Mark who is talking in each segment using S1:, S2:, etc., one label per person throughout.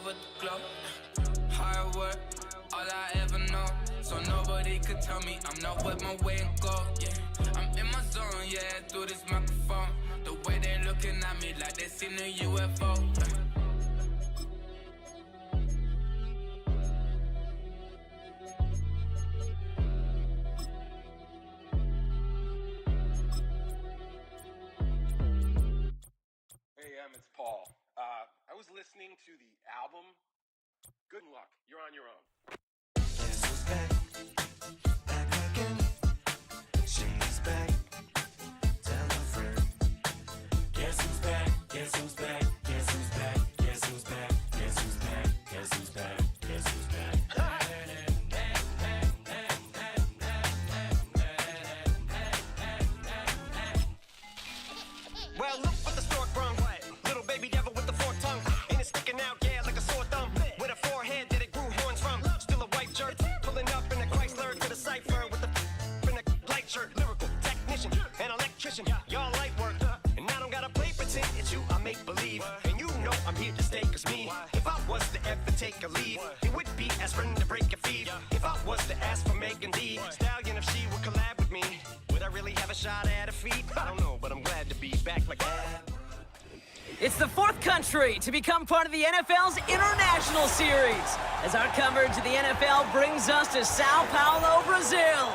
S1: over the globe. Hard work, all I ever know. So nobody could tell me I'm not with my way and go. Yeah, I'm in my zone, yeah, through this microphone. The way they looking at me like they seen a UFO.
S2: It's Paul. I was listening to the album. Good luck. You're on your own.
S3: Guess who's back? Back again. She's back. Tell a friend. Guess who's back? Guess who's back? Guess who's back? Guess who's back? Guess who's back? Guess who's back? Guess who's back?
S4: Well, look what the stork brung. Little baby devil with the forked tongue. Ain't it sticking out, yeah, like a sore thumb. With a forehead that it grew horns from. Still a white jerk, pulling up in a Chrysler to the cipher with a in a light shirt. Lyrical technician, an electrician, y'all light work. And I don't gotta play pretend, it's you I make believe. And you know I'm here to stay, cause me, if I was to ever take a leave, it would be aspirin to break your feet. If I was to ask for Megan D Stallion, if she would collab with me, would I really have a shot at her feet? I don't know, but I'm glad to be back like that.
S5: It's the fourth country to become part of the NFL's International Series, as our coverage of the NFL brings us to Sao Paulo, Brazil.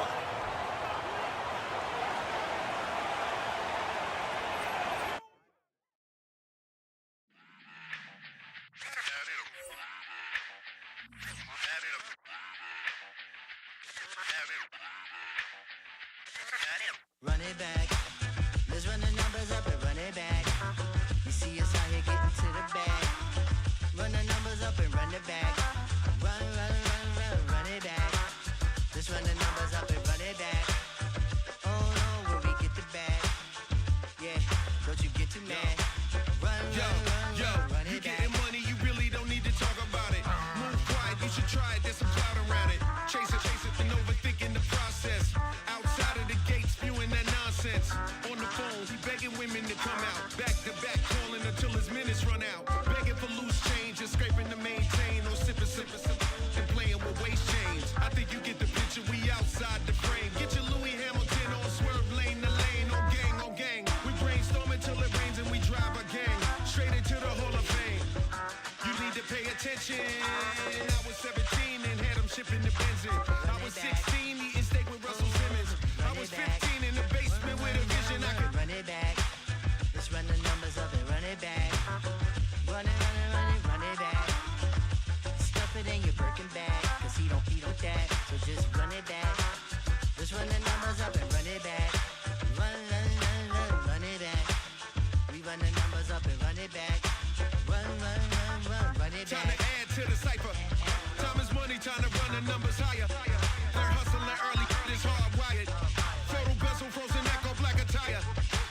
S3: Run it back. Let's run the numbers up and run it back. You see us out here getting to the bag. Run the numbers up and run it back. Run, run, run, run, run it back. Let's run the numbers up and run it back. Oh no, when we get the bag. Yeah, don't you get too mad. Run, run it
S6: you
S3: back.
S6: getting money, you really don't need to talk about it. Move quiet, you should try it, there's some clout around it. Chase it, and overthinking the process. Outside of the gate, spewing that nonsense. On the phone, he begging women to come out. Back to back, calling until his minutes run out. Begging for loose change and scraping to maintain. Or sipping, and playing with waist chains. I think you get the picture, we outside the frame. Get your Louis Hamilton on swerve lane to lane. On gang. We brainstorm until it rains and we drive a gang. Straight into the Hall of Fame. You need to pay attention. I was 17 and had him shipping the Benzin. I was 16 eating steak with Russell Simmons. I was 15 in the basement with a vision. I could
S3: run it back. Let's run the numbers up and run it back. Run it, run it, run it, run it back. Stuff it in your Birkin bag, cause he don't feed on that. So just run it back. Let's run the numbers up and run it back. Run, run, run, run, run it back. We run the numbers up and run it back. Run, run, run, run, run it back.
S6: time to add to the cipher. Time is money, time to run the numbers higher. They're hustling early, this hardwired. Photo bezel, frozen echo, black attire.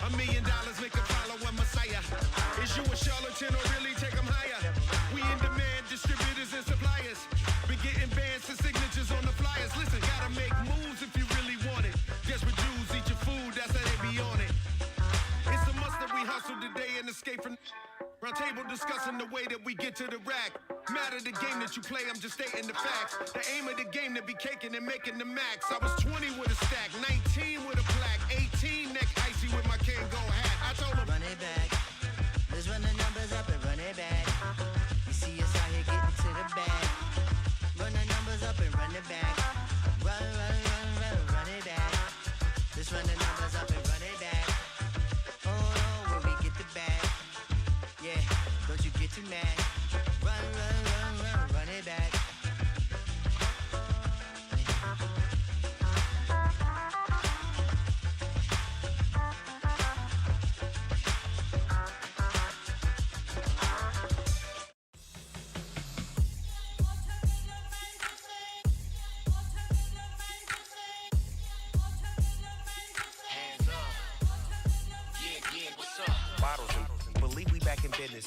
S6: $1 million make a follow a messiah. Is you a charlatan or really take them higher? We in demand, distributors and suppliers. Be getting bands and signatures on the flyers. Listen, gotta make moves if you really want it. Desperate Jews eat your food, that's how they be on it. It's a must that we hustle today and escape from round table discussing the way that we get to the rack. Matter the game that you play, I'm just stating the facts. The aim of the game to be caking and making the max. I was 20 with a stack, 19 with a plaque, 18 neck icy with my Kango hat. I told him
S3: run it back. Let's run the numbers up and run it back. You see us out here getting to the bag. Run the numbers up and run it back. Run, run, run, run, run it back. Let's run the numbers up and run it back. Oh no, when we get the bag. Yeah, don't you get too mad. Run, run, run, run, run it back.
S4: Bottles and believe we back in business.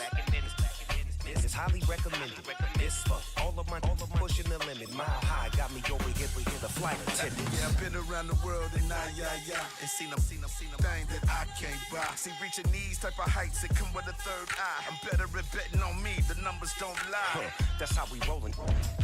S7: is highly recommended. This for all of my pushing the limit. Mile high got me over here with the flight attendant.
S6: Yeah, I've been around the world and and seen them thing that I can't buy. See, reaching these type of heights that come with a third eye. I'm better at betting on me, the numbers don't lie.
S7: That's how we rollin'.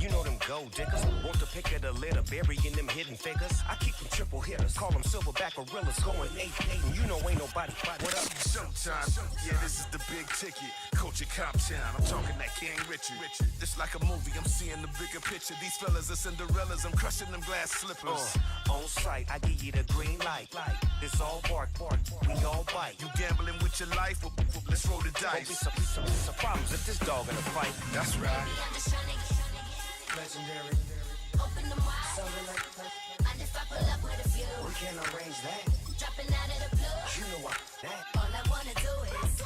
S7: You know them gold diggers. Want to pick at a litter, burying them hidden figures. I keep them triple hitters, call them silverback gorillas, going 8-8, and you know ain't nobody. What up?
S6: Showtime, yeah, this is the big ticket. Culture Cop Town, I'm talking that King Richard. This like a movie, I'm seeing the bigger picture. These fellas are Cinderellas, I'm crushing them glass slippers.
S7: On sight, I give you the green light. This all bark, we all bite.
S6: You gambling with your life? Well, let's roll the dice.
S7: Don't be some problems if this dog in a fight.
S6: That's right.
S7: Legendary.
S3: Open them wide. And if I pull up with a few,
S7: We can arrange that.
S3: dropping out of the blue.
S7: You know what? That.
S3: All I wanna do is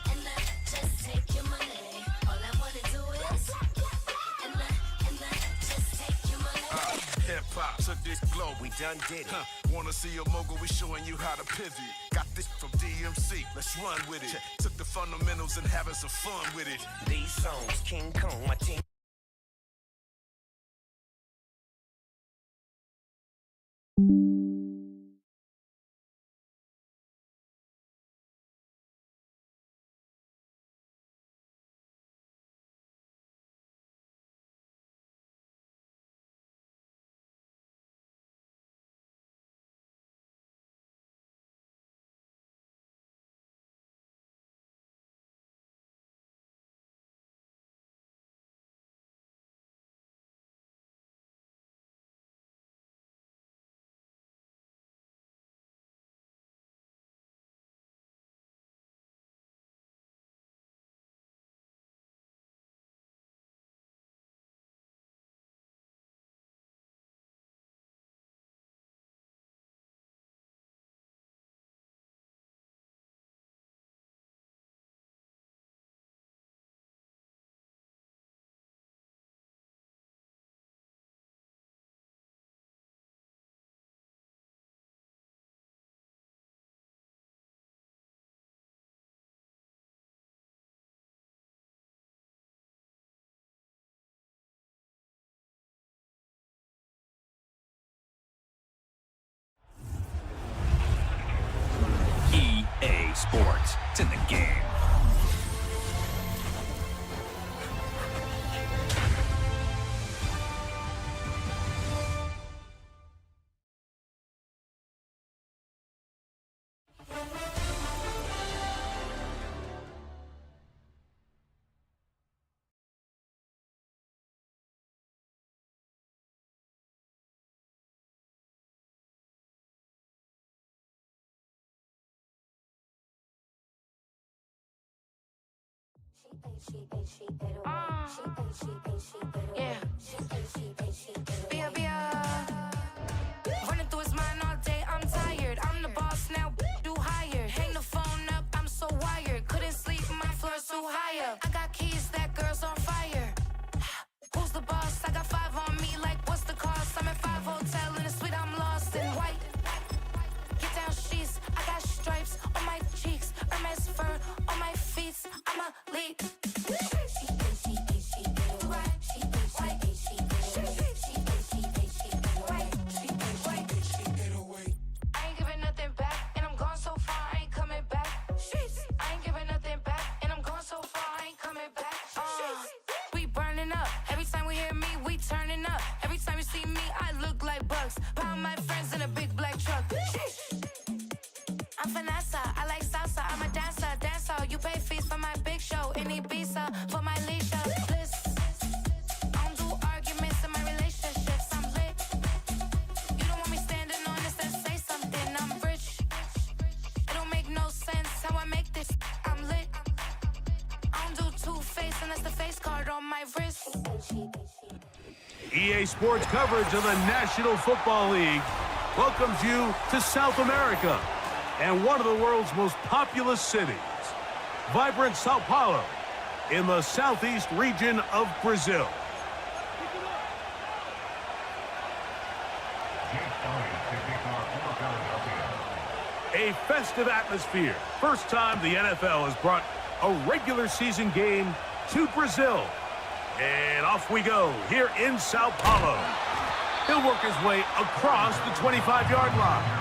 S3: and just take your money. All I wanna do is and just take your money.
S6: Hip hop took this globe.
S7: We done did it.
S6: Wanna see a mogul? We showing you how to pivot. Got this from DMC. Let's run with it. Took the fundamentals and having some fun with it.
S7: These songs, King Kong, my team.
S8: EA Sports. It's in the game.
S9: Running through his mind all day, I'm tired. I'm the boss now, do higher. Hang the phone up, I'm so wired. Couldn't sleep, my floor's too high up. I got keys, that girl's on fire. Who's the boss? I got 5 on me, like what's the cost? I'm at 5 hotel in a suite, I'm lost in white. Get down sheets, I got stripes on my cheeks. Hermes fur on my feet, I'm a lead. I ain't giving nothing back, and I'm gone so far, I ain't coming back. I ain't giving nothing back, and I'm gone so far, I ain't coming back. We burning up, every time we hear me, we turning up. Every time you see me, I look like bugs. Pound my friends in a big black truck. I'm Vanessa, I like salsa, I'm a dancer. You pay fees for my big show in Ibiza, for my leisure. Bliss. I don't do arguments in my relationships, I'm lit. You don't want me standing on this, then say something, I'm rich. It don't make no sense how I make this, I'm lit. I don't do two-face unless the face card on my wrist.
S10: EA Sports coverage of the National Football League welcomes you to South America and one of the world's most populous cities, vibrant Sao Paulo, in the southeast region of Brazil. A festive atmosphere. First time the NFL has brought a regular season game to Brazil. And off we go here in Sao Paulo. He'll work his way across the 25-yard line.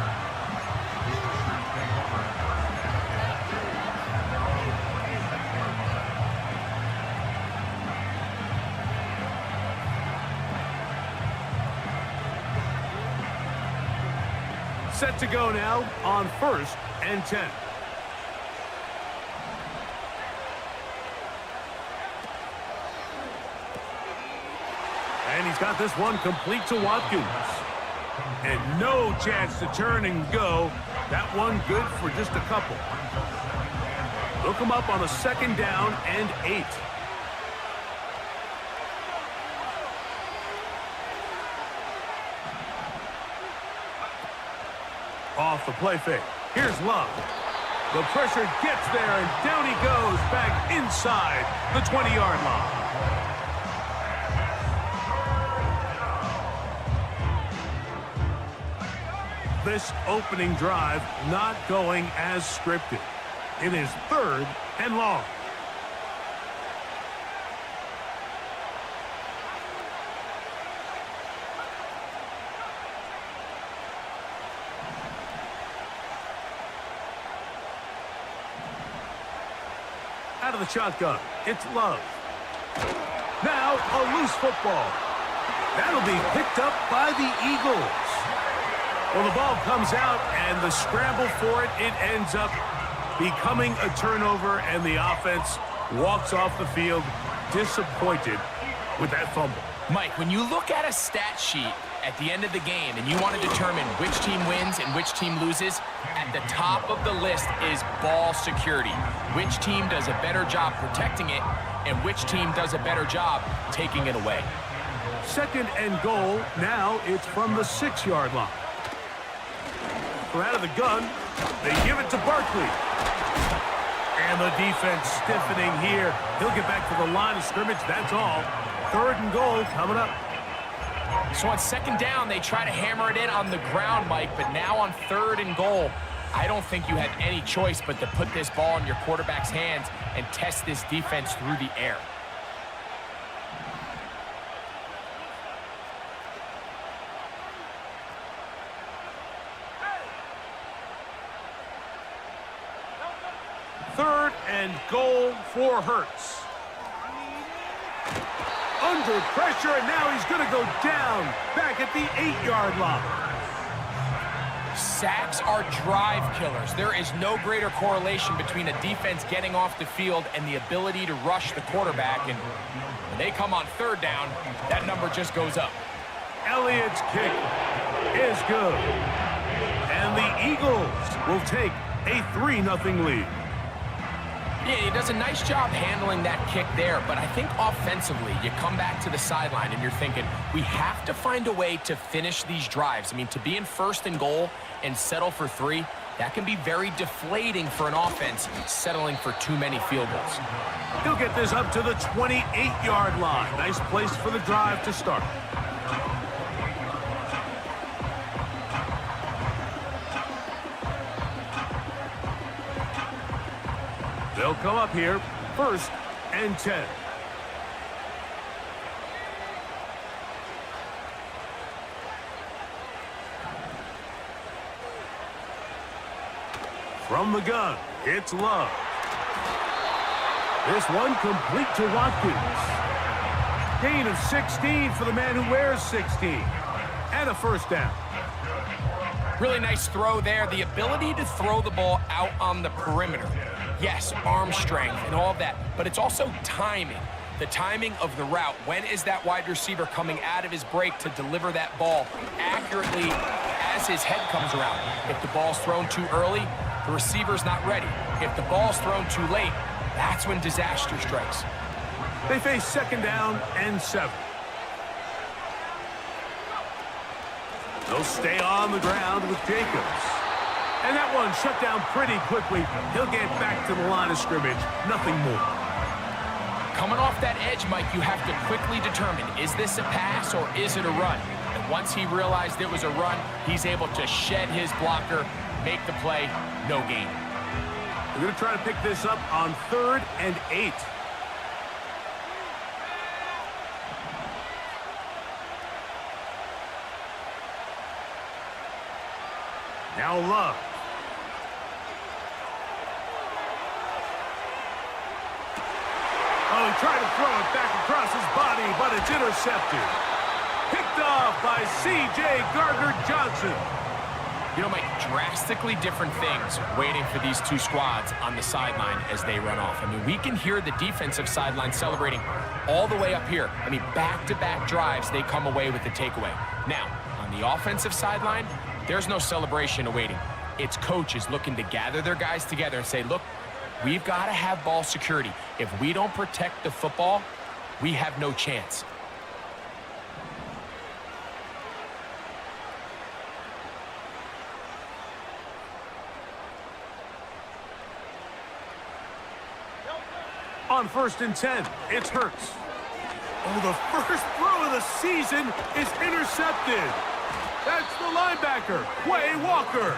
S10: Set to go now on 1st and 10. And he's got this one complete to Watkins. And no chance to turn and go. That one good for just a couple. Look him up on a 2nd down and 8. Off the play fake. Here's Love. The pressure gets there, and down he goes back inside the 20-yard line. This opening drive not going as scripted. It is 3rd and long. Out of the shotgun, it's Love. Now a loose football. That'll be picked up by the Eagles. Well, the ball comes out, and the scramble for it, it ends up becoming a turnover, and the offense walks off the field disappointed with that fumble.
S11: Mike, when you look at a stat sheet at the end of the game and you want to determine which team wins and which team loses, at the top of the list is ball security. Which team does a better job protecting it, and which team does a better job taking it away.
S10: 2nd and goal. Now it's from the 6-yard line. From out of the gun, they give it to Barkley. And the defense stiffening here. He'll get back to the line of scrimmage, that's all. 3rd and goal coming up.
S11: So on 2nd down, they try to hammer it in on the ground, Mike, but now on 3rd and goal, I don't think you have any choice but to put this ball in your quarterback's hands and test this defense through the air.
S10: Third and goal for Hurts. Under pressure, and now he's going to go down back at the 8-yard line.
S11: Sacks are drive killers. There is no greater correlation between a defense getting off the field and the ability to rush the quarterback. And when they come on 3rd down, that number just goes up.
S10: Elliott's kick is good. And the Eagles will take a 3-0 lead.
S11: Yeah, he does a nice job handling that kick there, but I think offensively, you come back to the sideline and you're thinking, we have to find a way to finish these drives. I mean, to be in 1st and goal and settle for 3, that can be very deflating for an offense settling for too many field goals.
S10: He'll get this up to the 28-yard line. Nice place for the drive to start. They'll come up here, 1st and 10. From the gun, it's Love. This one complete to Watkins. Gain of 16 for the man who wears 16. And a 1st down.
S11: Really nice throw there. The ability to throw the ball out on the perimeter. Yes, arm strength and all of that, but it's also timing. The timing of the route. When is that wide receiver coming out of his break to deliver that ball accurately as his head comes around? If the ball's thrown too early, the receiver's not ready. If the ball's thrown too late, that's when disaster strikes.
S10: They face 2nd down and 7. They'll stay on the ground with Jacobs. And that one shut down pretty quickly. He'll get back to the line of scrimmage. Nothing more.
S11: Coming off that edge, Mike, you have to quickly determine, is this a pass or is it a run? And once he realized it was a run, he's able to shed his blocker, make the play, no gain.
S10: They're going to try to pick this up on 3rd and 8. Now Love. Oh, he tried to throw it back across his body, but it's intercepted. Picked off by C.J. Gardner-Johnson.
S11: You know, Mike, drastically different things waiting for these two squads on the sideline as they run off. I mean, we can hear the defensive sideline celebrating all the way up here. I mean, back-to-back drives, they come away with the takeaway. Now, on the offensive sideline, there's no celebration awaiting. It's coaches looking to gather their guys together and say, look, we've got to have ball security. If we don't protect the football, we have no chance.
S10: On 1st and 10, it's Hurts. Oh, the first throw of the season is intercepted. That's the linebacker, Quay Walker.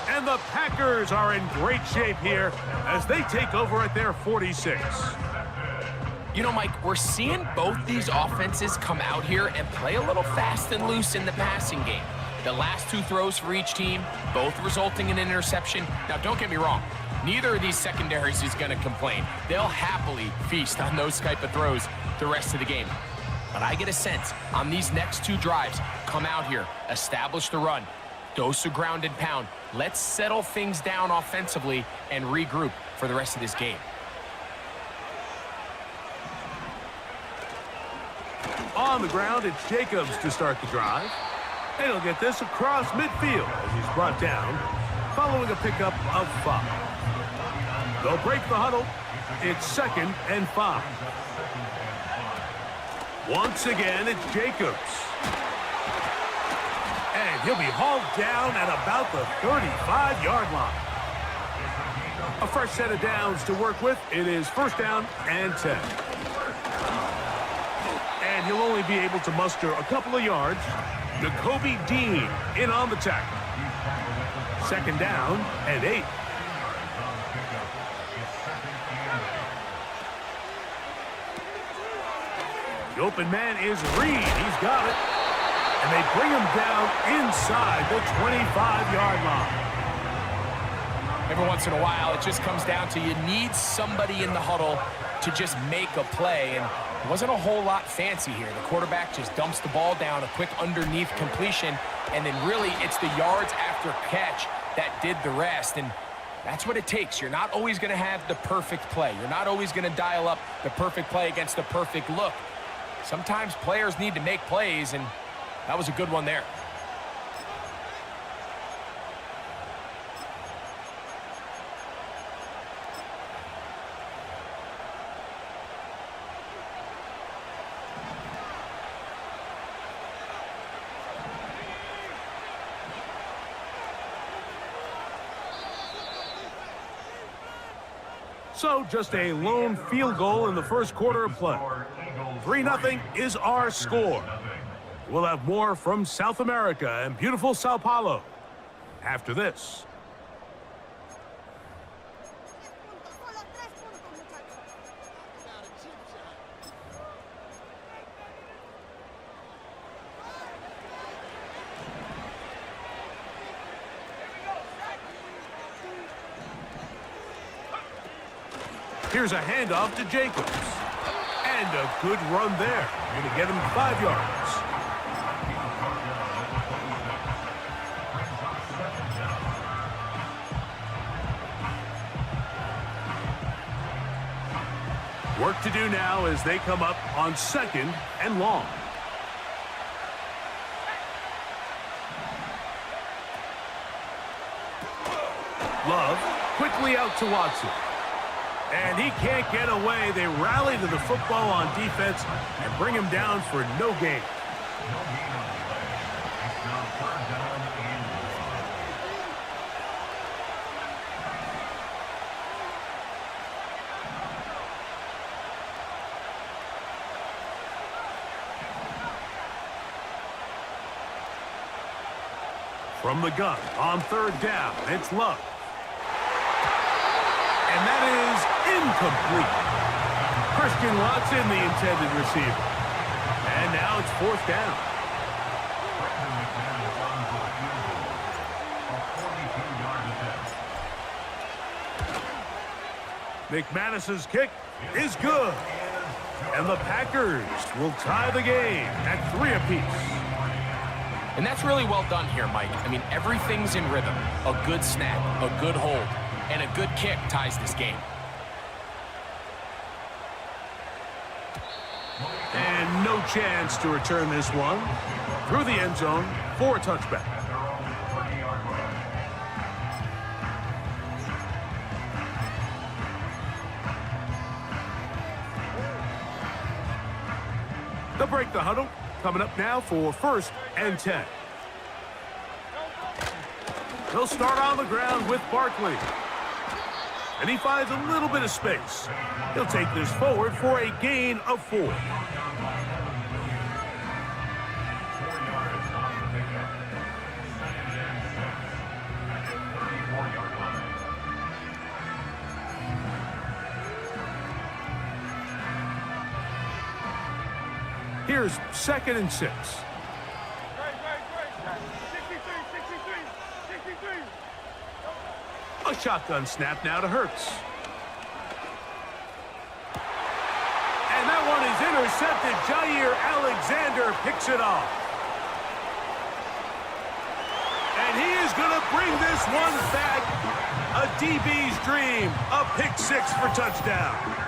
S10: And the Packers are in great shape here as they take over at their 46.
S11: You know, Mike, we're seeing both these offenses come out here and play a little fast and loose in the passing game. The last two throws for each team, both resulting in an interception. Now, don't get me wrong. Neither of these secondaries is going to complain. They'll happily feast on those type of throws the rest of the game. But I get a sense on these next two drives, come out here, establish the run, dose of ground and pound. Let's settle things down offensively and regroup for the rest of this game.
S10: On the ground, it's Jacobs to start the drive. And he'll get this across midfield as he's brought down, following a pickup of 5. They'll break the huddle. It's 2nd and 5. Once again, it's Jacobs. And he'll be hauled down at about the 35-yard line. A fresh set of downs to work with. It is 1st down and 10. And he'll only be able to muster a couple of yards. Jacoby Dean in on the tackle. 2nd down and 8. The open man is Reed. He's got it. And they bring him down inside the 25-yard line.
S11: Every once in a while, it just comes down to you need somebody in the huddle to just make a play. And it wasn't a whole lot fancy here. The quarterback just dumps the ball down, a quick underneath completion, and then really it's the yards after catch that did the rest. And that's what it takes. You're not always going to have the perfect play. You're not always going to dial up the perfect play against the perfect look. Sometimes players need to make plays, and that was a good one there.
S10: So just a lone field goal in the first quarter of play. 3-0 is our score. We'll have more from South America and beautiful Sao Paulo after this. Here's a handoff to Jacobs. And a good run there. Going to get him 5 yards. Work to do now as they come up on 2nd and long. Love quickly out to Watson. And he can't get away. They rally to the football on defense and bring him down for no gain. From the gun on 3rd down, it's Love. And that is incomplete. Christian Watson, the intended receiver. And now it's 4th down. McManus's kick is good. And the Packers will tie the game at 3 apiece.
S11: And that's really well done here, Mike. I mean, everything's in rhythm. A good snap, a good hold, and a good kick ties this game.
S10: And no chance to return this one. Through the end zone for a touchback. They'll break the huddle. Coming up now for 1st and 10. They'll start on the ground with Barkley. And he finds a little bit of space. He'll take this forward for a gain of 4. Here's 2nd and 6. A shotgun snap now to Hurts. And that one is intercepted. Jair Alexander picks it off. And he is going to bring this one back. A DB's dream. A pick 6 for touchdown.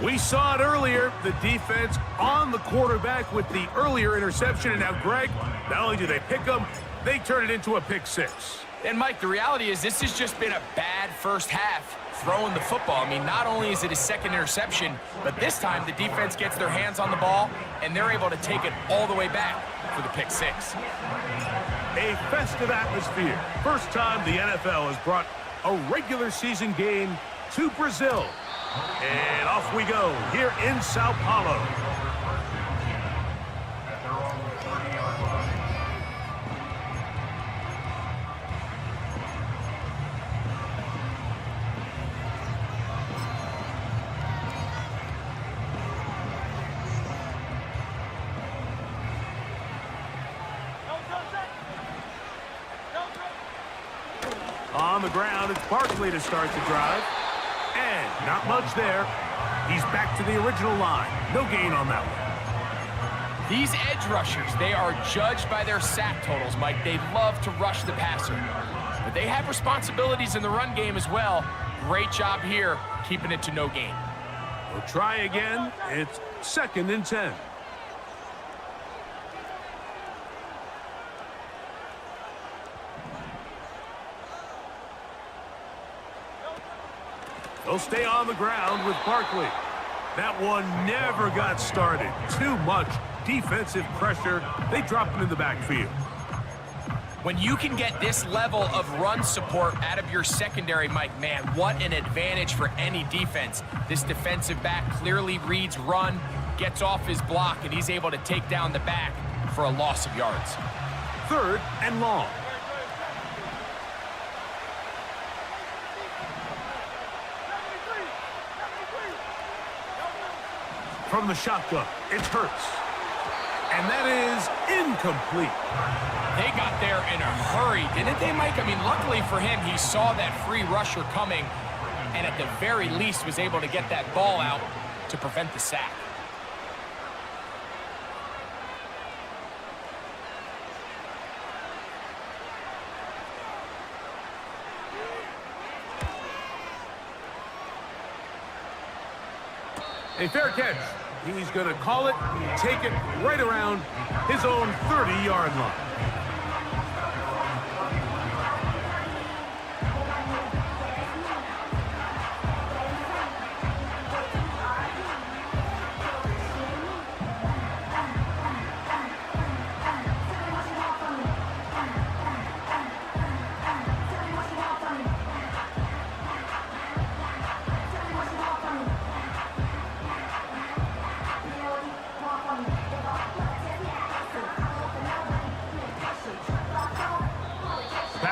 S10: We saw it earlier, the defense on the quarterback with the earlier interception. And now, Greg, not only do they pick him, they turn it into a pick 6.
S11: And, Mike, the reality is this has just been a bad first half throwing the football. I mean, not only is it his 2nd interception, but this time the defense gets their hands on the ball, and they're able to take it all the way back for the pick 6.
S10: A festive atmosphere. First time the NFL has brought a regular season game to Brazil. And off we go here in Sao Paulo. On the ground, it's Barkley to start the drive. And not much there. He's back to the original line. No gain on that one.
S11: These edge rushers, they are judged by their sack totals, Mike. They love to rush the passer. But they have responsibilities in the run game as well. Great job here, keeping it to no gain.
S10: We'll try again. It's 2nd and 10. They'll stay on the ground with Barkley. That one never got started. Too much defensive pressure. They dropped him in the backfield.
S11: When you can get this level of run support out of your secondary, Mike, man, what an advantage for any defense. This defensive back clearly reads run, gets off his block, and he's able to take down the back for a loss of yards.
S10: 3rd and long. From the shotgun, it's Hurts. And that is incomplete.
S11: They got there in a hurry, didn't they, Mike? I mean, luckily for him, he saw that free rusher coming and at the very least was able to get that ball out to prevent the sack.
S10: A fair catch. He's going to call it, take it right around his own 30-yard line.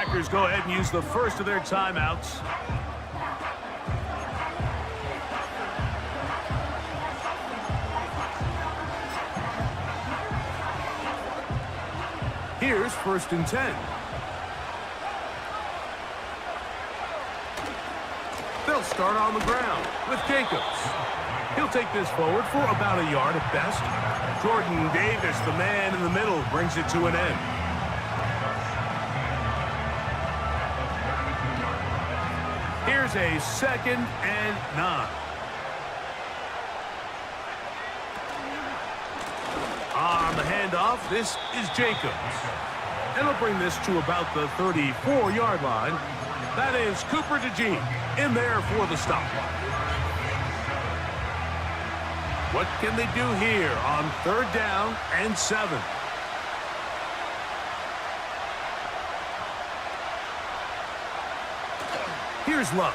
S10: Packers go ahead and use the first of their timeouts. Here's 1st and 10. They'll start on the ground with Jacobs. He'll take this forward for about a yard at best. Jordan Davis, the man in the middle, brings it to an end. Here's a 2nd and 9. On the handoff, this is Jacobs. And he'll bring this to about the 34-yard line. That is Cooper DeJean in there for the stop. What can they do here on 3rd down and 7? Here's Love.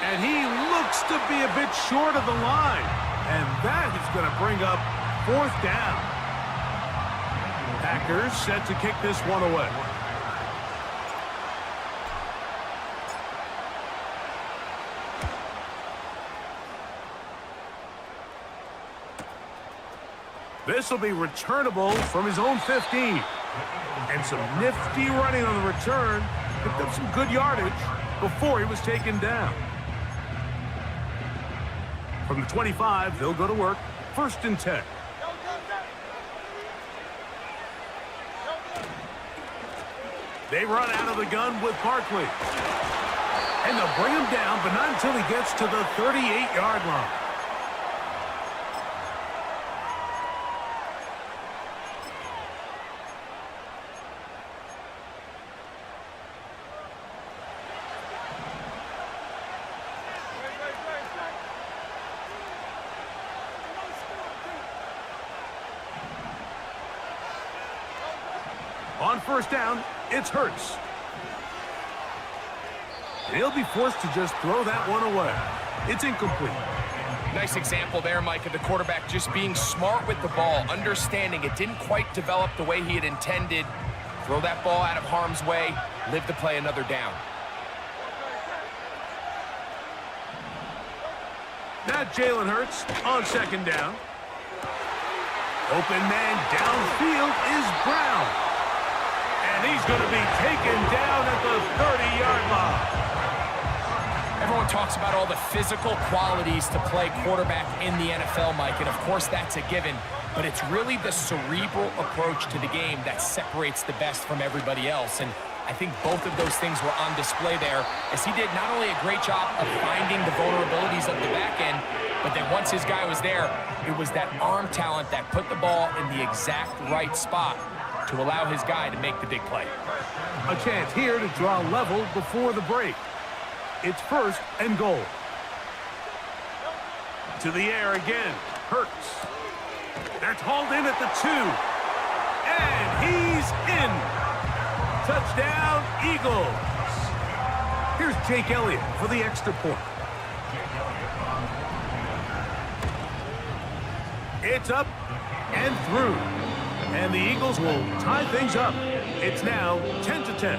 S10: And he looks to be a bit short of the line. And that is going to bring up 4th down. Packers set to kick this one away. This will be returnable from his own 15. And some nifty running on the return. Picked up some good yardage before he was taken down. From the 25, they'll go to work. 1st and 10. They run out of the gun with Barkley. And they'll bring him down, but not until he gets to the 38-yard line. On 1st down, it's Hurts. He'll be forced to just throw that one away. It's incomplete.
S11: Nice example there, Mike, of the quarterback just being smart with the ball, understanding it didn't quite develop the way he had intended. Throw that ball out of harm's way, live to play another down.
S10: Now Jalen Hurts on 2nd down. Open man downfield is Brown. And he's going to be taken down at the 30-yard line.
S11: Everyone talks about all the physical qualities to play quarterback in the NFL, Mike, and of course that's a given, but it's really the cerebral approach to the game that separates the best from everybody else, and I think both of those things were on display there, as he did not only a great job of finding the vulnerabilities of the back end, but then once his guy was there, it was that arm talent that put the ball in the exact right spot to allow his guy to make the big play.
S10: A chance here to draw level before the break. It's 1st and goal. To the air again. Hurts. That's hauled in at the 2. And he's in. Touchdown, Eagles. Here's Jake Elliott for the extra point. It's up and through. And the Eagles will tie things up. It's now 10-10.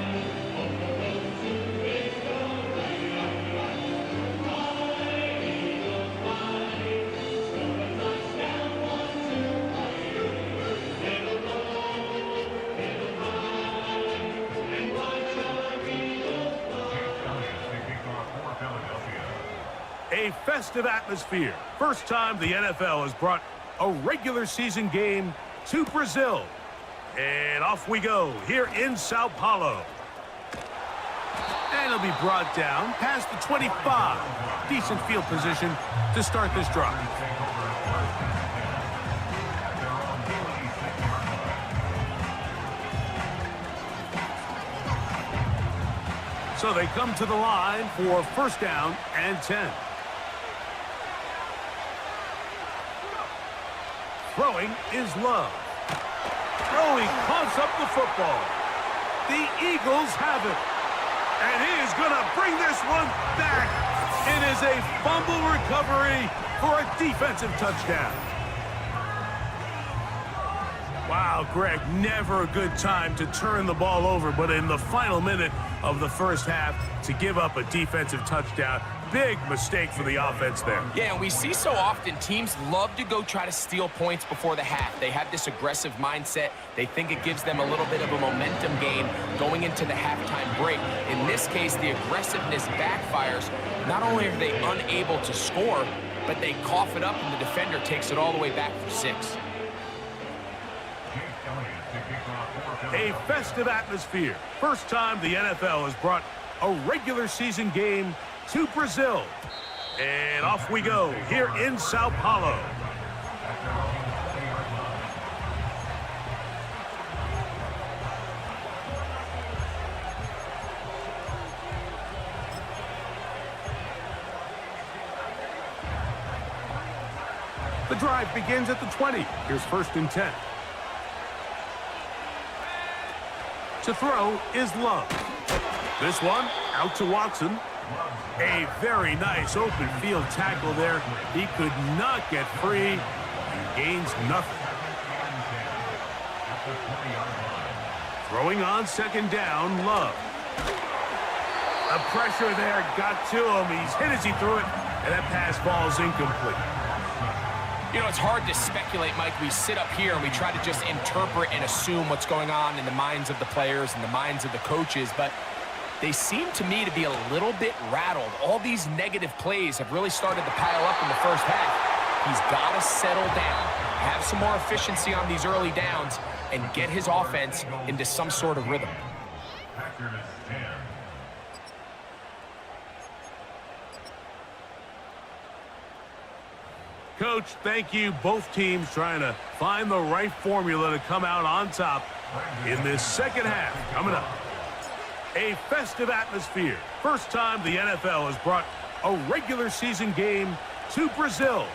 S10: A festive atmosphere. First time the NFL has brought a regular season game to Brazil. And off we go here in Sao Paulo. And it'll be brought down past the 25. Decent field position to start this drive. So they come to the line for 1st down and 10. Throwing is Love. Oh, he coughs up the football. The Eagles have it. And he is going to bring this one back. It is a fumble recovery for a defensive touchdown. Wow, Greg, never a good time to turn the ball over, but in the final minute of the first half, to give up a defensive touchdown, big mistake for the offense there.
S11: Yeah, and we see so often teams love to go try to steal points before the half. They have this aggressive mindset. They think it gives them a little bit of a momentum gain going into the halftime break. In this case, the aggressiveness backfires. Not only are they unable to score, but they cough it up and the defender takes it all the way back for 6.
S10: A festive atmosphere. First time the NFL has brought a regular season game to Brazil. And off we go here in Sao Paulo. The drive begins at the 20. Here's 1st and 10. To throw is Love. This one out to Watson. A very nice open field tackle there. He could not get free. Gains nothing. Throwing on 2nd down, Love. The pressure there got to him. He's hit as he threw it, and that pass falls incomplete.
S11: You know, it's hard to speculate, Mike. We sit up here and we try to just interpret and assume what's going on in the minds of the players and the minds of the coaches, but they seem to me to be a little bit rattled. All these negative plays have really started to pile up in the first half. He's got to settle down, have some more efficiency on these early downs, and get his offense into some sort of rhythm.
S10: Coach, thank you. Both teams trying to find the right formula to come out on top in this second half. Coming up, a festive atmosphere. First time the NFL has brought a regular season game to Brazil.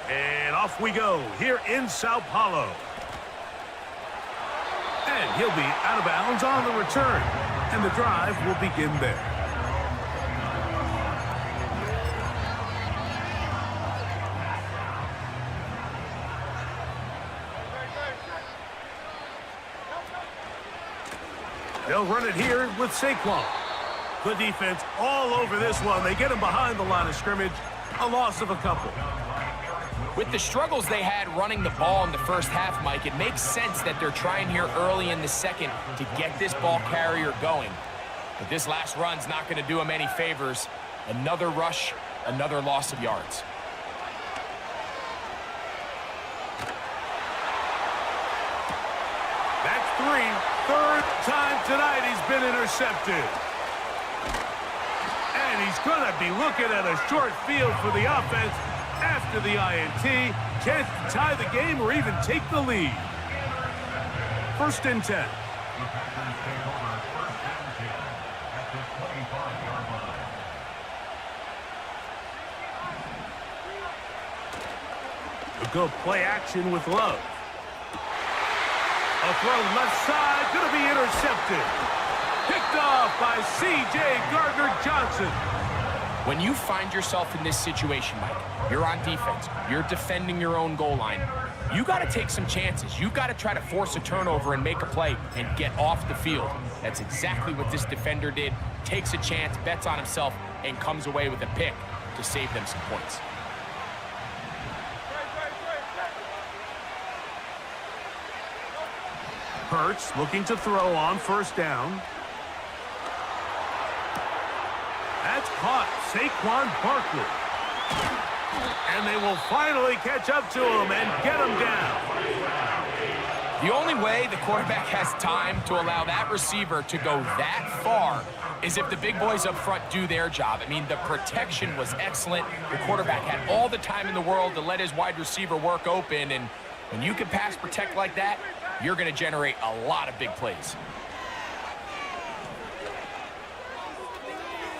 S10: And off we go here in Sao Paulo. And he'll be out of bounds on the return. And the drive will begin there. They'll run it here with Saquon. The defense all over this one. They get him behind the line of scrimmage. A loss of a couple.
S11: With the struggles they had running the ball in the first half, Mike, it makes sense that they're trying here early in the second to get this ball carrier going. But this last run's not going to do him any favors. Another rush, another loss of yards.
S10: That's 3. Third time tonight he's been intercepted. And he's going to be looking at a short field for the offense after the INT. Chance to tie the game or even take the lead. 1st and 10. We'll go play action with Love. A throw left side, going to be intercepted. Picked off by C.J. Gardner-Johnson.
S11: When you find yourself in this situation, Mike, you're on defense, you're defending your own goal line, you got to take some chances. You got to try to force a turnover and make a play and get off the field. That's exactly what this defender did. Takes a chance, bets on himself, and comes away with a pick to save them some points.
S10: Hurts looking to throw on 1st down. That's caught. Saquon Barkley. And they will finally catch up to him and get him down.
S11: The only way the quarterback has time to allow that receiver to go that far is if the big boys up front do their job. I mean, the protection was excellent. The quarterback had all the time in the world to let his wide receiver work open, and when you can pass protect like that, you're going to generate a lot of big plays.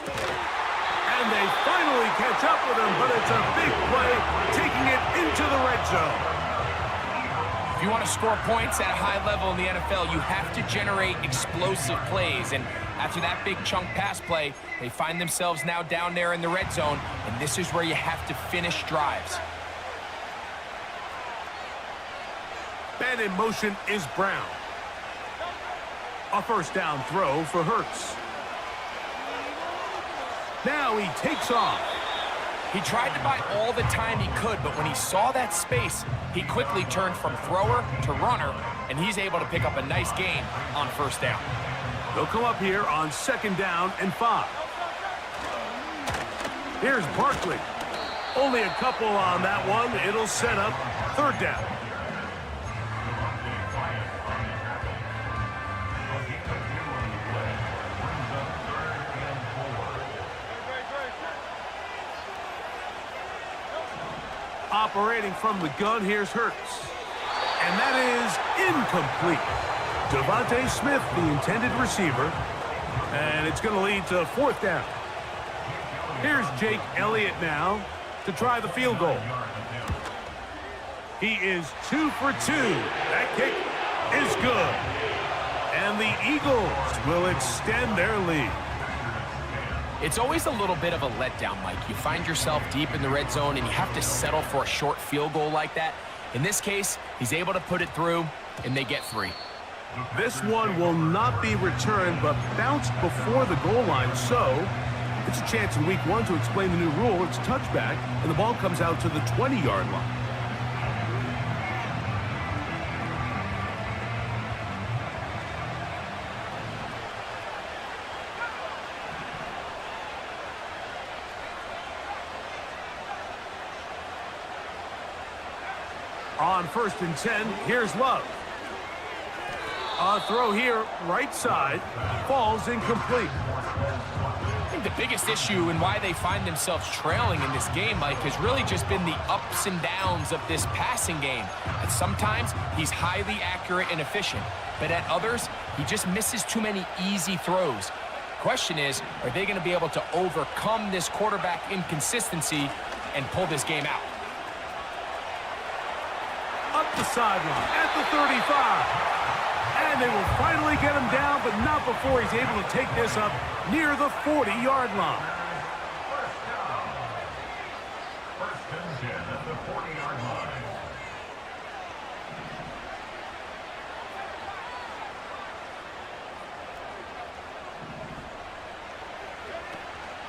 S10: And they finally catch up with him, but it's a big play, taking it into the red zone.
S11: If you want to score points at a high level in the NFL, you have to generate explosive plays. And after that big chunk pass play, they find themselves now down there in the red zone, and this is where you have to finish drives.
S10: And in motion is Brown. A first down throw for Hurts. Now he takes off.
S11: He tried to buy all the time he could, but when he saw that space, he quickly turned from thrower to runner, and he's able to pick up a nice gain on first down.
S10: They'll come up here on 2nd down and 5. Here's Barkley. Only a couple on that one. It'll set up 3rd down. Operating from the gun, here's Hurts. And that is incomplete. Devontae Smith, the intended receiver. And it's going to lead to 4th down. Here's Jake Elliott now to try the field goal. He is 2 for 2. That kick is good. And the Eagles will extend their lead.
S11: It's always a little bit of a letdown, Mike. You find yourself deep in the red zone and you have to settle for a short field goal like that. In this case, he's able to put it through, and they get 3.
S10: This one will not be returned, but bounced before the goal line, so it's a chance in week 1 to explain the new rule. It's touchback, and the ball comes out to the 20-yard line. On 1st and 10, here's Love. A throw here, right side, falls incomplete.
S11: I think the biggest issue and why they find themselves trailing in this game, Mike, has really just been the ups and downs of this passing game. And sometimes he's highly accurate and efficient, but at others, he just misses too many easy throws. Question is, are they going to be able to overcome this quarterback inconsistency and pull this game out?
S10: Up the sideline at the 35. And they will finally get him down, but not before he's able to take this up near the 40-yard line.
S8: First and 10 at the 40-yard line.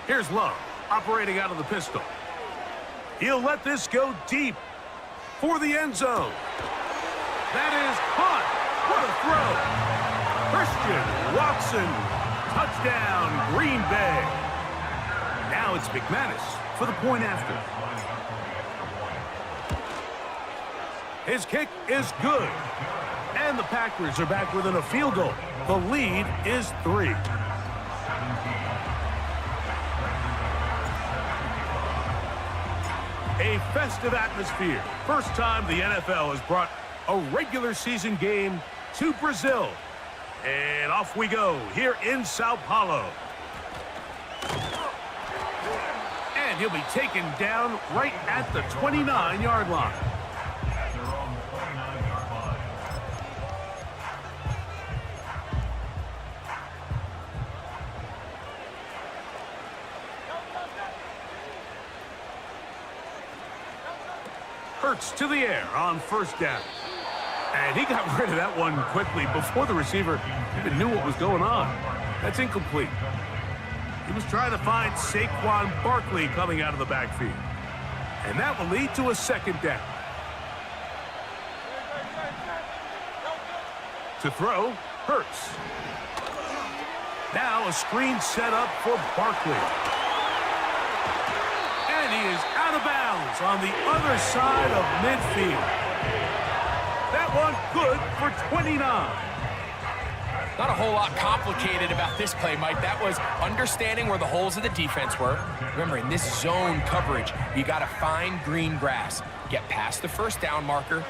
S10: Here's Love, operating out of the pistol. He'll let this go deep for the end zone. That is caught. What a throw. Christian Watson, touchdown, Green Bay. Now it's McManus for the point after. His kick is good. And the Packers are back within a field goal. The lead is 3. A festive atmosphere. First time the NFL has brought a regular season game to Brazil. And off we go here in Sao Paulo. And he'll be taken down right at the 29-yard line. Hurts to the air on first down. And he got rid of that one quickly before the receiver even knew what was going on. That's incomplete. He was trying to find Saquon Barkley coming out of the backfield. And that will lead to a 2nd down. To throw, Hurts. Now a screen set up for Barkley. And he is out of bounds on the other side of midfield. That one good for 29.
S11: Not a whole lot complicated about this play, Mike. That was understanding where the holes of the defense were. Remember, in this zone coverage, you got to find green grass. Get past the first down marker,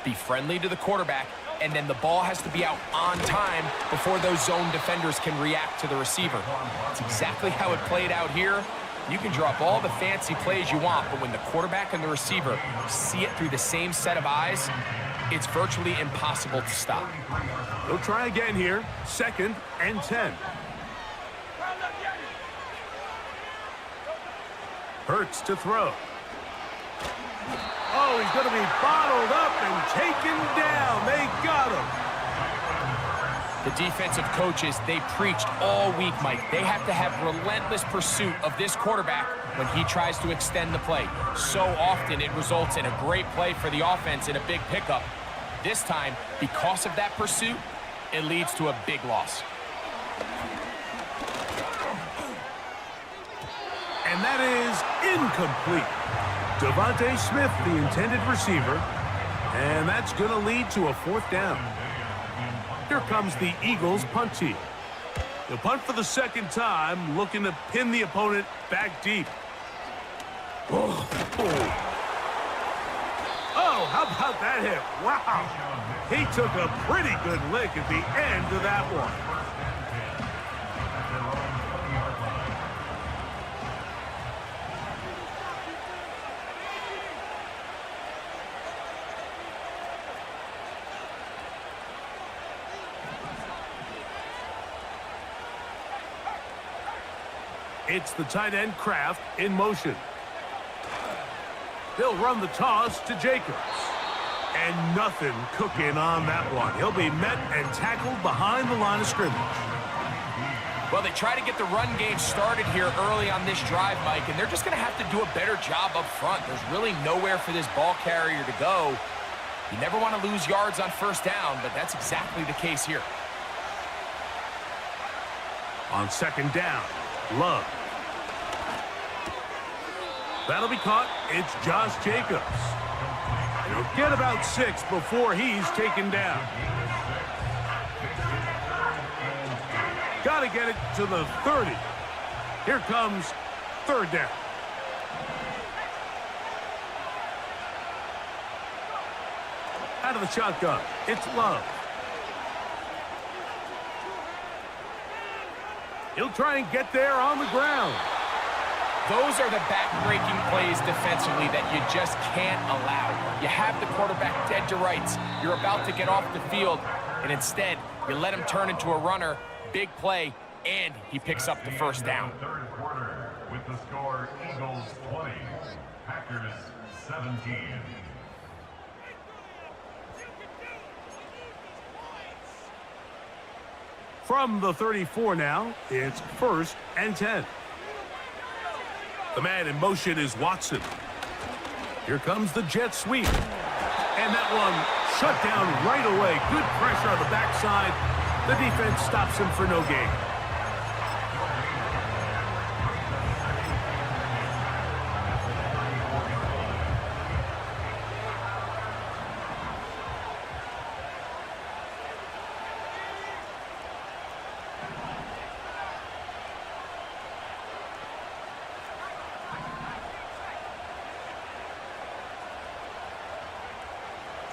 S11: be friendly to the quarterback, and then the ball has to be out on time before those zone defenders can react to the receiver. That's exactly how it played out here. You can drop all the fancy plays you want, but when the quarterback and the receiver see it through the same set of eyes, it's virtually impossible to stop.
S10: They'll try again here. 2nd and 10. Hurts to throw. Oh, he's he's going to be bottled up and taken down. They got him.
S11: The defensive coaches, they preached all week, Mike. They have to have relentless pursuit of this quarterback when he tries to extend the play. So often it results in a great play for the offense and a big pickup. This time, because of that pursuit, it leads to a big loss.
S10: And that is incomplete. Devontae Smith, the intended receiver, and that's going to lead to a 4th down. Here comes the Eagles punt team. The punt for the 2nd time, looking to pin the opponent back deep. Oh, how about that hit? Wow. He took a pretty good lick at the end of that one. It's the tight end Kraft in motion. He'll run the toss to Jacobs. And nothing cooking on that one. He'll be met and tackled behind the line of scrimmage.
S11: Well, they try to get the run game started here early on this drive, Mike, and they're just going to have to do a better job up front. There's really nowhere for this ball carrier to go. You never want to lose yards on 1st down, but that's exactly the case here.
S10: On 2nd down, Love. That'll be caught. It's Josh Jacobs. He'll get about 6 before he's taken down. Got to get it to the 30. Here comes 3rd down. Out of the shotgun, it's Love. He'll try and get there on the ground.
S11: Those are the back-breaking plays defensively that you just can't allow. You have the quarterback dead to rights. You're about to get off the field, and instead, you let him turn into a runner, big play, and he picks up the 1st down.
S8: 3rd quarter with the score Eagles 20, Packers 17.
S10: From the 34 now, it's 1st and 10. The man in motion is Watson. Here comes the jet sweep. And that one shut down right away. Good pressure on the backside. The defense stops him for no gain.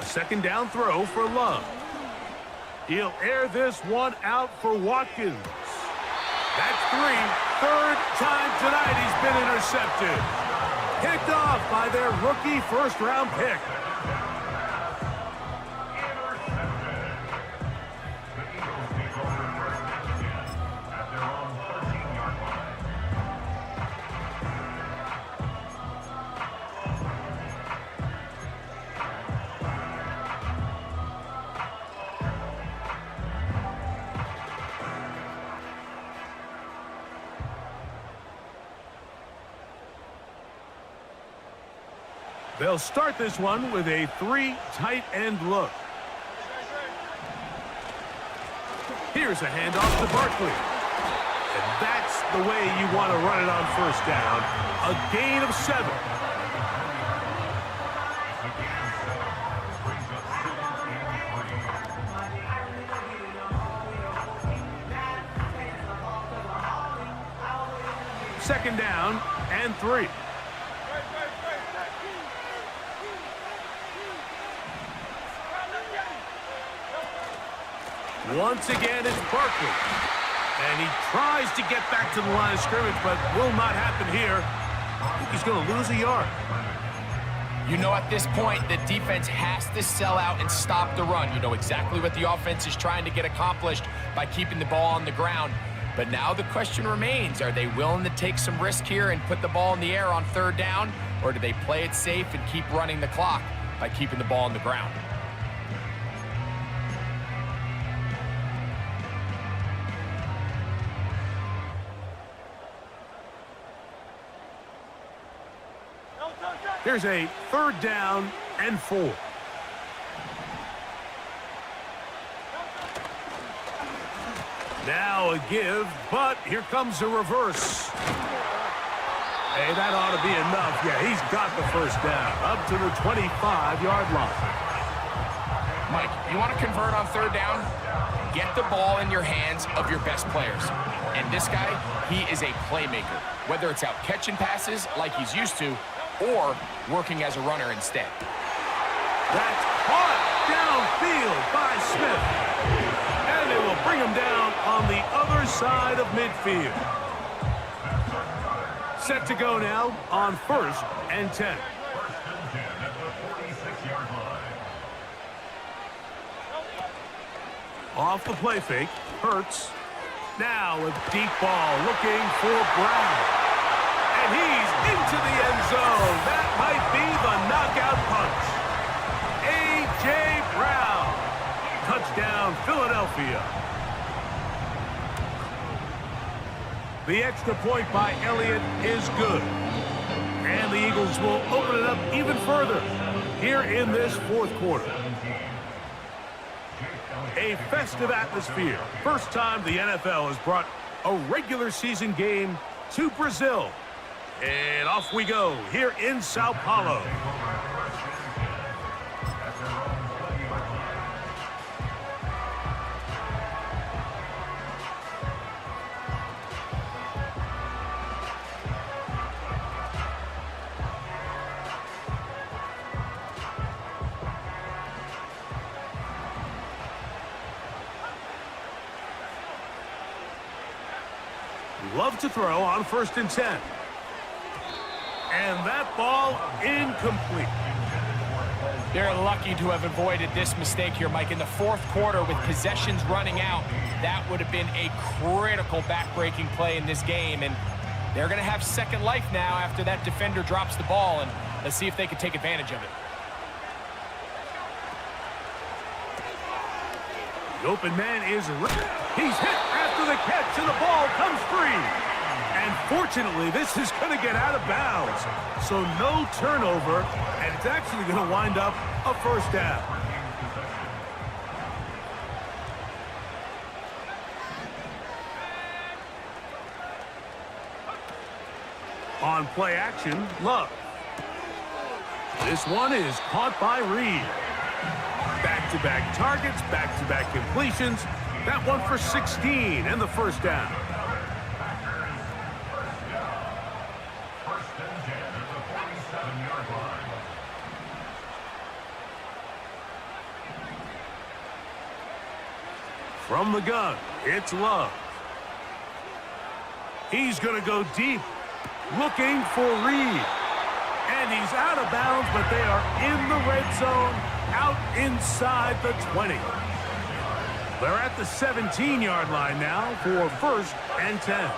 S10: A 2nd down throw for Love. He'll air this one out for Watkins. That's 3. 3rd time tonight he's been intercepted. Picked off by their rookie 1st-round pick. They'll start this one with a 3 tight end look. Here's a handoff to Barkley. And that's the way you want to run it on 1st down. A gain of 7. Second down and 3. Once again, it's Barkley. And he tries to get back to the line of scrimmage, but will not happen here. I think he's going to lose a yard.
S11: You know, at this point, the defense has to sell out and stop the run. You know exactly what the offense is trying to get accomplished by keeping the ball on the ground. But now the question remains, are they willing to take some risk here and put the ball in the air on 3rd down? Or do they play it safe and keep running the clock? by keeping the ball on the ground.
S10: Here's a 3rd down and 4. Now a give, but here comes a reverse. Hey, that ought to be enough. Yeah, he's got the 1st down, up to the 25-yard line.
S11: Mike, you want to convert on 3rd down? Get the ball in your hands of your best players. And this guy, he is a playmaker, whether it's out catching passes like he's used to or working as a runner instead.
S10: That's caught downfield by Smith. And they will bring him down on the other side of midfield. Set to go now on 1st and 10. Off the play fake, Hurts. Now a deep ball looking for Brown. And he's into the end zone. That might be the knockout punch. A.J. Brown. Touchdown, Philadelphia. The extra point by Elliott is good. And the Eagles will open it up even further here in this 4th quarter. A festive atmosphere. First time the NFL has brought a regular season game to Brazil. And off we go here in Sao Paulo. Love to throw on 1st and 10. And that ball incomplete.
S11: They're lucky to have avoided this mistake here, Mike. In the 4th quarter with possessions running out, that would have been a critical back-breaking play in this game. And they're going to have second life now after that defender drops the ball. And let's see if they can take advantage of it.
S10: The open man is... He's hit after the catch, and the ball comes free. And fortunately, this is going to get out of bounds. So no turnover, and it's actually going to wind up a 1st down. On play action, Love. This one is caught by Reed. Back-to-back targets, back-to-back completions. That one for 16 and the 1st down. From the gun, it's Love. He's going to go deep, looking for Reed. And he's out of bounds, but they are in the red zone, out inside the 20. They're at the 17-yard line now for 1st and 10.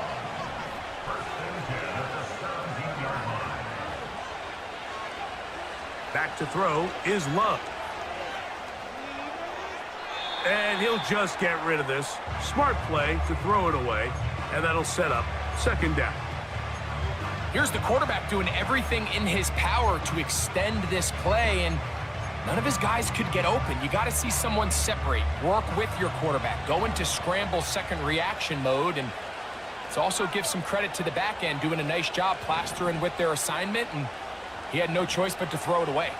S10: Back to throw is Love. And he'll just get rid of this. Smart play to throw it away, and that'll set up 2nd down.
S11: Here's the quarterback doing everything in his power to extend this play, and none of his guys could get open. You got to see someone separate, work with your quarterback, go into scramble second reaction mode, and let's also give some credit to the back end doing a nice job plastering with their assignment, and he had no choice but to throw it away.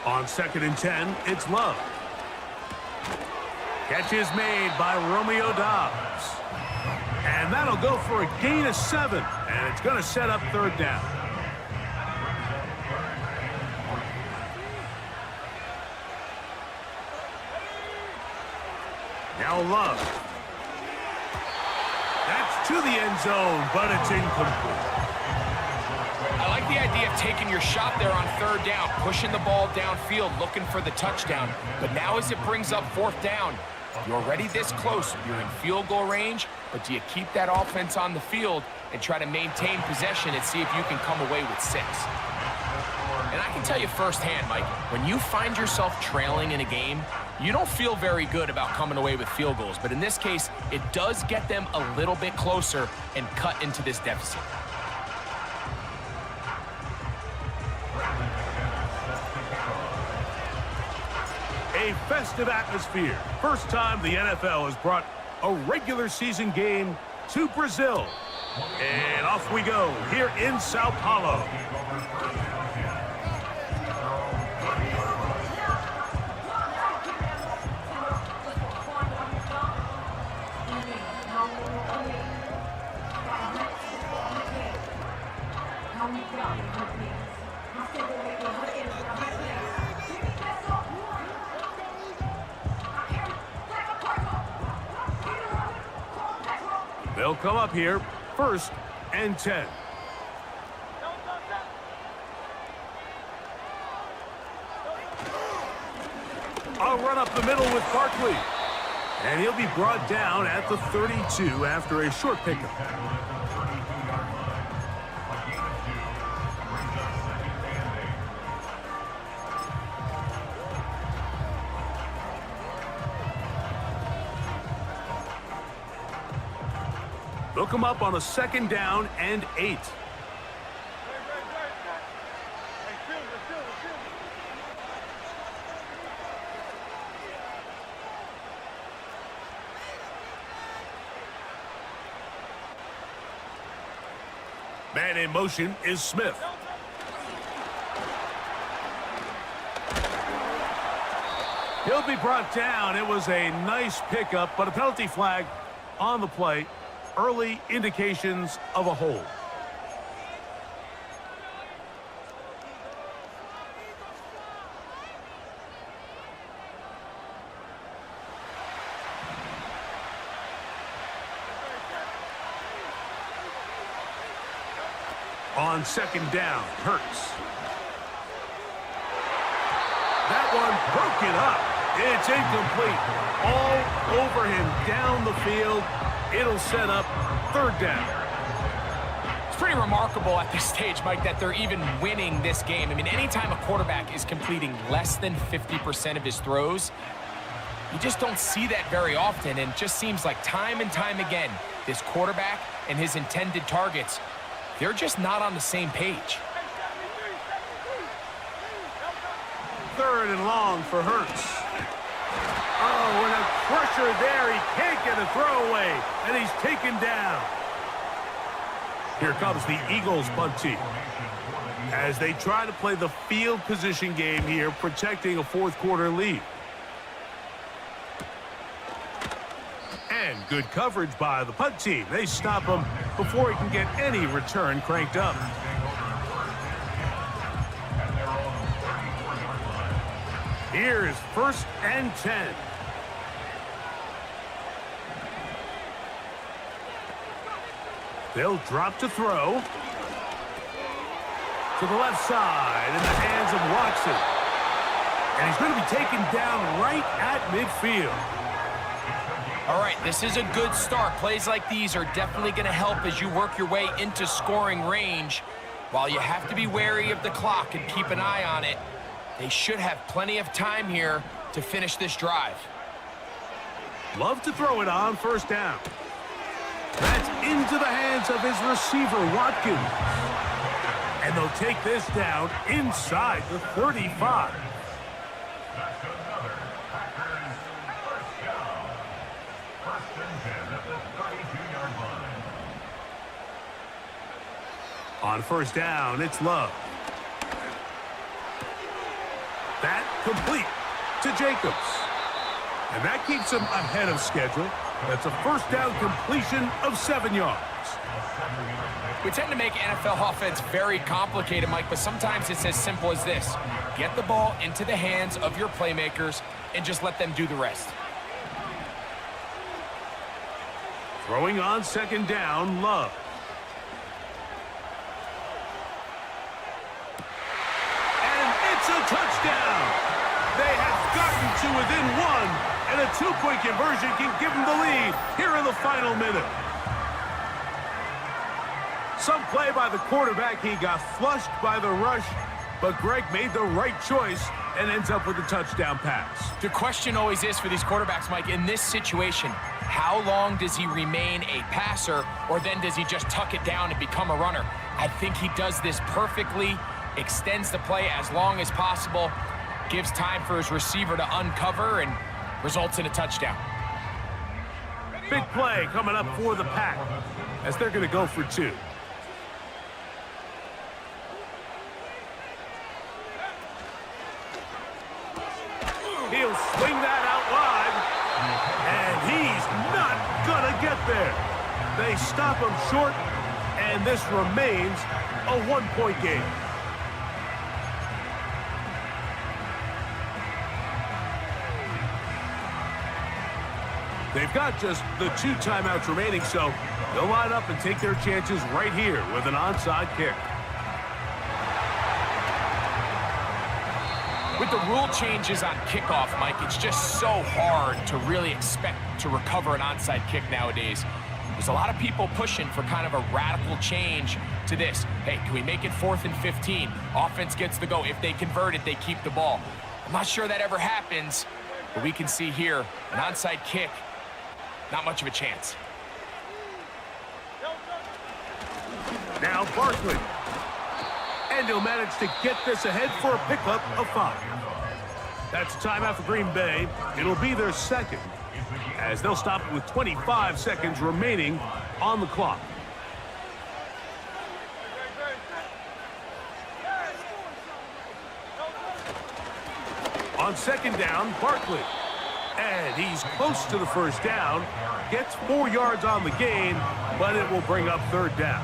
S10: On 2nd and 10, it's Love. Catch is made by Romeo Doubs. And that'll go for a gain of 7, and it's going to set up 3rd down. Now Love. That's to the end zone, but it's incomplete.
S11: I like the idea of taking your shot there on 3rd down, pushing the ball downfield, looking for the touchdown. But now as it brings up 4th down, you're already this close. You're in field goal range. but do you keep that offense on the field and try to maintain possession and see if you can come away with 6? And I can tell you firsthand, Mike, when you find yourself trailing in a game, you don't feel very good about coming away with field goals. But in this case, it does get them a little bit closer and cut into this deficit.
S10: A festive atmosphere. First time the NFL has brought a regular season game to Brazil. And off we go here in Sao Paulo. They'll come up here, 1st and 10. I'll run up the middle with Barkley. And he'll be brought down at the 32 after a short pickup. They'll come up on a 2nd down and 8. Man in motion is Smith. He'll be brought down. It was a nice pickup, but a penalty flag on the play. Early indications of a hold. On 2nd down, Hurts. That one broken up. It's incomplete. All over him down the field. It'll set up 3rd down.
S11: It's pretty remarkable at this stage, Mike, that they're even winning this game. I mean, anytime a quarterback is completing less than 50% of his throws, you just don't see that very often, and it just seems like time and time again, this quarterback and his intended targets, they're just not on the same page.
S10: 3rd and long for Hurts. Oh, and a pressure there. He can't get a throwaway, and he's taken down. Here comes the Eagles punt team as they try to play the field position game here, protecting a 4th quarter lead. And good coverage by the punt team. They stop him before he can get any return cranked up. Here is 1st and 10. They'll drop to throw. To the left side in the hands of Watson. And he's going to be taken down right at midfield.
S11: All right, this is a good start. Plays like these are definitely going to help as you work your way into scoring range. While you have to be wary of the clock and keep an eye on it, they should have plenty of time here to finish this drive.
S10: Love to throw it on 1st down. That's into the hands of his receiver, Watkins. And they'll take this down inside the 35.
S8: That's another Packers 1st down. 1st and 10 at the 32-yard line.
S10: On 1st down, it's Love. That complete to Jacobs. And that keeps him ahead of schedule. That's a 1st down completion of 7 yards.
S11: We tend to make NFL offense very complicated, Mike, but sometimes it's as simple as this. Get the ball into the hands of your playmakers and just let them do the rest.
S10: Throwing on 2nd down, Love. And it's a touchdown. They have gotten to within 1. And a two-point conversion can give them the lead here in the final minute. Some play by the quarterback. He got flushed by the rush, but Greg made the right choice and ends up with a touchdown pass.
S11: The question always is for these quarterbacks, Mike, in this situation, how long does he remain a passer, or then does he just tuck it down and become a runner? I think he does this perfectly, extends the play as long as possible, gives time for his receiver to uncover, and results in a touchdown.
S10: Big play coming up for the Pack as they're going to go for two. He'll swing that out wide, and he's not gonna get there. They stop him short, and this remains a one-point game. They've got just the 2 timeouts remaining, so they'll line up and take their chances right here with an onside kick.
S11: With the rule changes on kickoff, Mike, it's just so hard to really expect to recover an onside kick nowadays. There's a lot of people pushing for kind of a radical change to this. Hey, can we make it 4th and 15? Offense gets the go. If they convert it, they keep the ball. I'm not sure that ever happens, but we can see here an onside kick, not much of a chance.
S10: Now Barkley. And he'll manage to get this ahead for a pickup of 5. That's a timeout for Green Bay. It'll be their second, as they'll stop it with 25 seconds remaining on the clock. On second down, Barkley. And he's close to the first down. Gets 4 yards on the gain, but it will bring up third down.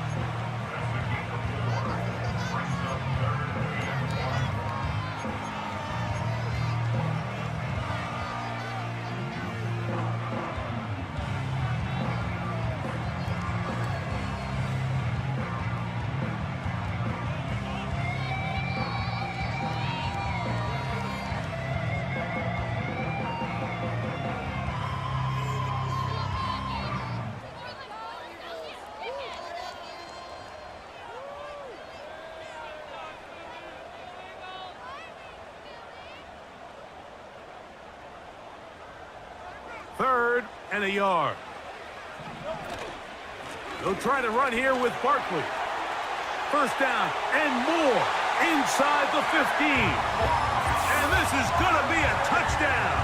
S10: Third and a yard. They'll try to run here with Barkley. First down and more inside the 15. And this is going to be a touchdown.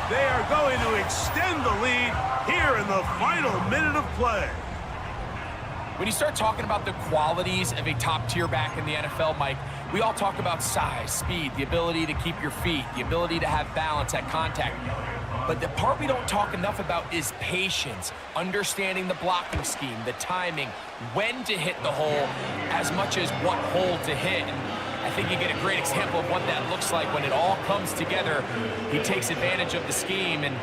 S10: They are going to extend the lead here in the final minute of play.
S11: When you start talking about the qualities of a top-tier back in the NFL, Mike, we all talk about size, speed, the ability to keep your feet, the ability to have balance at contact. But the part we don't talk enough about is patience, understanding the blocking scheme, the timing, when to hit the hole, as much as what hole to hit. And I think you get a great example of what that looks like when it all comes together. He takes advantage of the scheme, and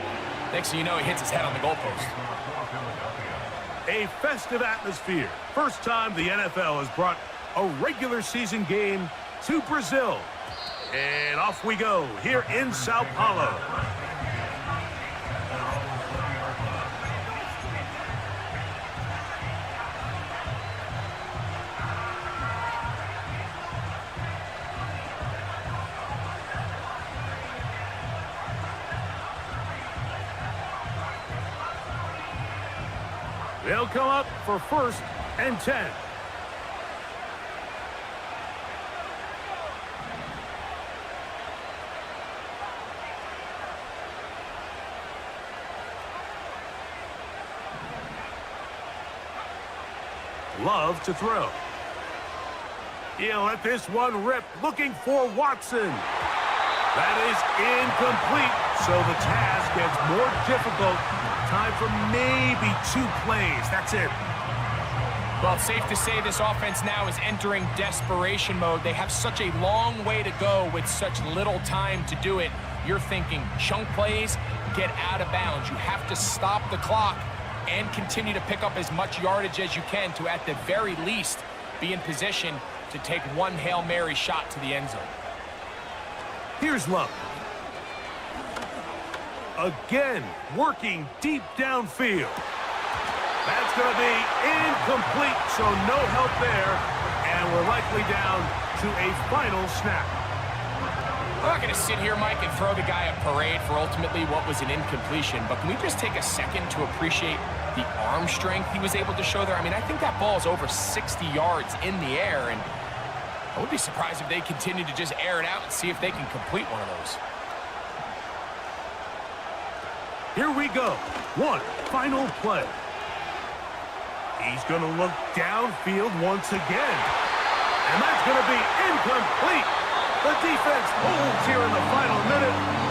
S11: next thing you know, he hits his head on the goalpost.
S10: A festive atmosphere. First time the NFL has brought a regular season game to Brazil. And off we go here in Sao Paulo. They'll come up for 1st and 10. Love to throw. He'll let this one rip, looking for Watson. That is incomplete, so the task gets more difficult. Time for maybe 2 plays. That's it.
S11: Well, it's safe to say this offense now is entering desperation mode. They have such a long way to go with such little time to do it. You're thinking chunk plays, get out of bounds. You have to stop the clock and continue to pick up as much yardage as you can to, at the very least, be in position to take one Hail Mary shot to the end zone.
S10: Here's Love. Again, working deep downfield. That's going to be incomplete, so no help there. And we're likely down to a final snap.
S11: I'm not going to sit here, Mike, and throw the guy a parade for ultimately what was an incompletion, but can we just take a second to appreciate the arm strength he was able to show there? I mean, I think that ball is over 60 yards in the air, and I would be surprised if they continue to just air it out and see if they can complete one of those.
S10: Here we go. One final play. He's going to look downfield once again. And that's going to be incomplete. The defense holds here in the final minute.